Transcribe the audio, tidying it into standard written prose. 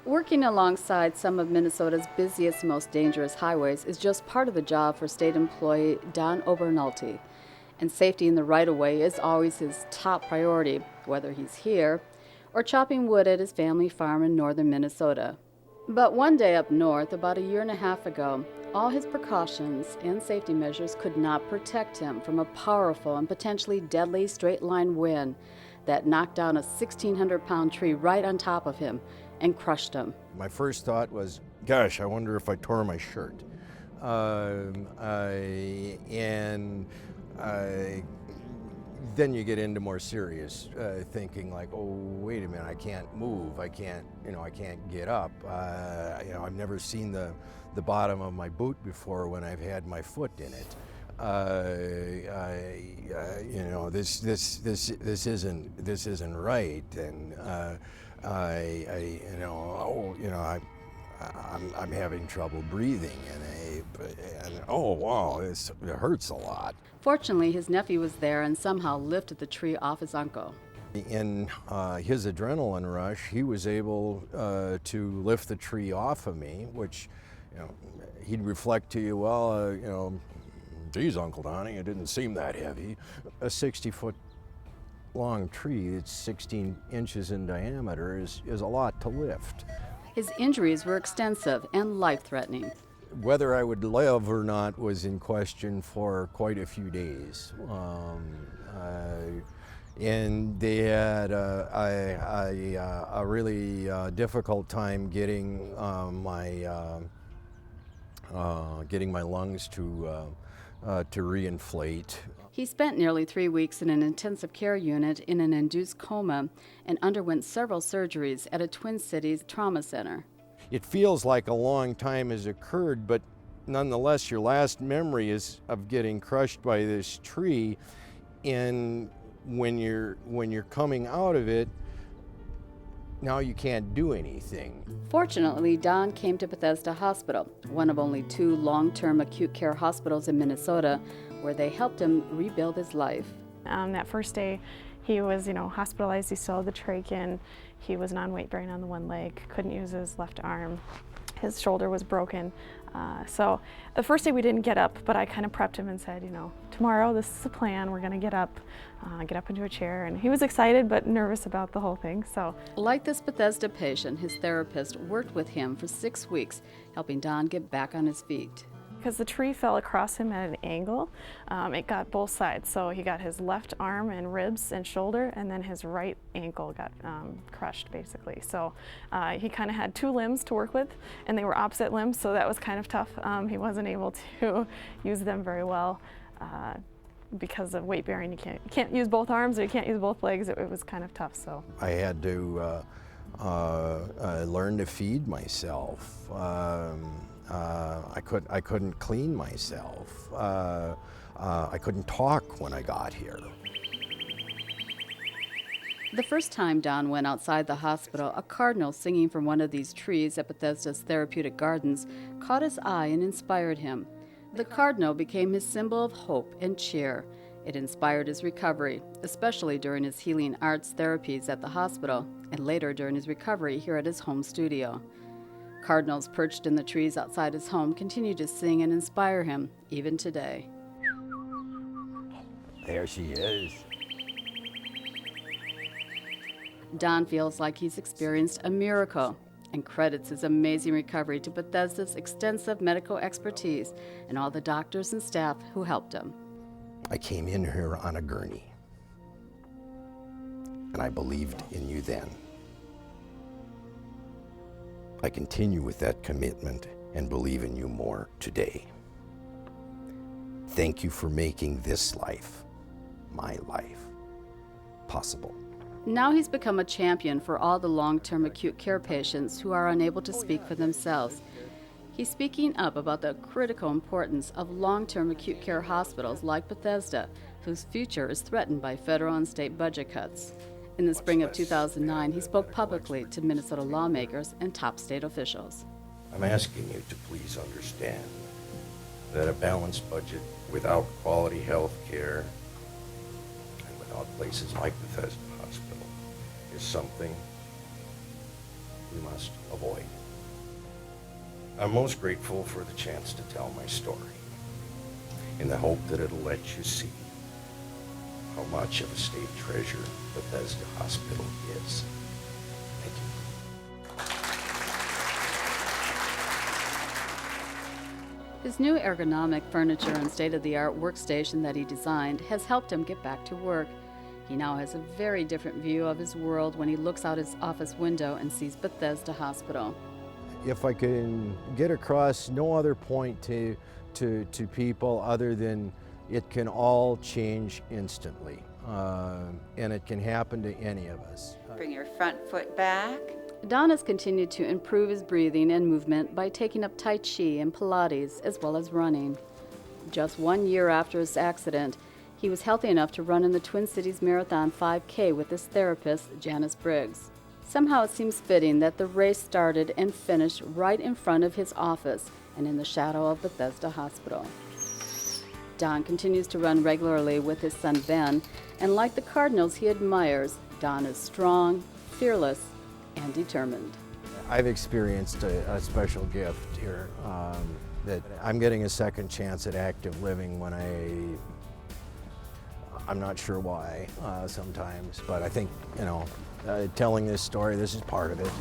Working alongside some of Minnesota's busiest, most dangerous highways is just part of the job for state employee Don Obernolte. And safety in the right-of-way is always his top priority, whether he's here or chopping wood at his family farm in northern Minnesota. But one day up north, about a year and a half ago, all his precautions and safety measures could not protect him from a powerful and potentially deadly straight-line wind that knocked down a 1,600-pound tree right on top of him and crushed him. My first thought was, gosh, I wonder if I tore my shirt. Then you get into more serious thinking, like, oh, wait a minute, I can't move, I can't get up. I've never seen the bottom of my boot before when I've had my foot in it. This isn't right, and I'm having trouble breathing, and oh wow, it hurts a lot. Fortunately, his nephew was there and somehow lifted the tree off his uncle. In his adrenaline rush, he was able to lift the tree off of me, which, he'd reflect to you, well, geez, Uncle Donnie, it didn't seem that heavy. A 60-foot long tree that's 16 inches in diameter is a lot to lift. His injuries were extensive and life-threatening. Whether I would live or not was in question for quite a few days. And they had a really difficult time getting my lungs to reinflate. He spent nearly 3 weeks in an intensive care unit in an induced coma and underwent several surgeries at a Twin Cities trauma center. It feels like a long time has occurred, but nonetheless, your last memory is of getting crushed by this tree, and when you're coming out of it, now you can't do anything. Fortunately, Don came to Bethesda Hospital, one of only 2 long-term acute care hospitals in Minnesota, where they helped him rebuild his life. That first day, he was, hospitalized. He still had the trach in. He was non-weight bearing on the one leg, couldn't use his left arm. His shoulder was broken. So the first day we didn't get up, but I kind of prepped him and said, tomorrow this is the plan. We're going to get up into a chair. And he was excited but nervous about the whole thing. So, like this Bethesda patient, his therapist worked with him for 6 weeks, helping Don get back on his feet. Because the tree fell across him at an angle, it got both sides. So he got his left arm and ribs and shoulder, and then his right ankle got crushed, basically. So he kind of had 2 limbs to work with, and they were opposite limbs, so that was kind of tough. He wasn't able to use them very well because of weight bearing. You can't use both arms, or you can't use both legs. It was kind of tough. So I had to learn to feed myself. I couldn't clean myself. I couldn't talk when I got here. The first time Don went outside the hospital, a cardinal singing from one of these trees at Bethesda's therapeutic gardens caught his eye and inspired him. The cardinal became his symbol of hope and cheer. It inspired his recovery, especially during his healing arts therapies at the hospital and later during his recovery here at his home studio. Cardinals perched in the trees outside his home continue to sing and inspire him, even today. There she is. Don feels like he's experienced a miracle and credits his amazing recovery to Bethesda's extensive medical expertise and all the doctors and staff who helped him. I came in here on a gurney, and I believed in you then. I continue with that commitment and believe in you more today. Thank you for making this life, my life, possible. Now he's become a champion for all the long-term acute care patients who are unable to speak for themselves. He's speaking up about the critical importance of long-term acute care hospitals like Bethesda, whose future is threatened by federal and state budget cuts. In the spring of 2009, he spoke publicly to Minnesota lawmakers and top state officials. I'm asking you to please understand that a balanced budget without quality health care and without places like Bethesda Hospital is something we must avoid. I'm most grateful for the chance to tell my story in the hope that it'll let you see how much of a state treasure Bethesda Hospital is. Thank you. His new ergonomic furniture and state-of-the-art workstation that he designed has helped him get back to work. He now has a very different view of his world when he looks out his office window and sees Bethesda Hospital. If I can get across no other point to people other than it can all change instantly, and it can happen to any of us. Bring your front foot back. Don has continued to improve his breathing and movement by taking up Tai Chi and Pilates, as well as running. Just 1 year after his accident, he was healthy enough to run in the Twin Cities Marathon 5K with his therapist, Janice Briggs. Somehow it seems fitting that the race started and finished right in front of his office and in the shadow of Bethesda Hospital. Don continues to run regularly with his son Ben, and like the Cardinals he admires, Don is strong, fearless, and determined. I've experienced a special gift here, that I'm getting a second chance at active living when I'm not sure why sometimes, but I think, telling this story, this is part of it.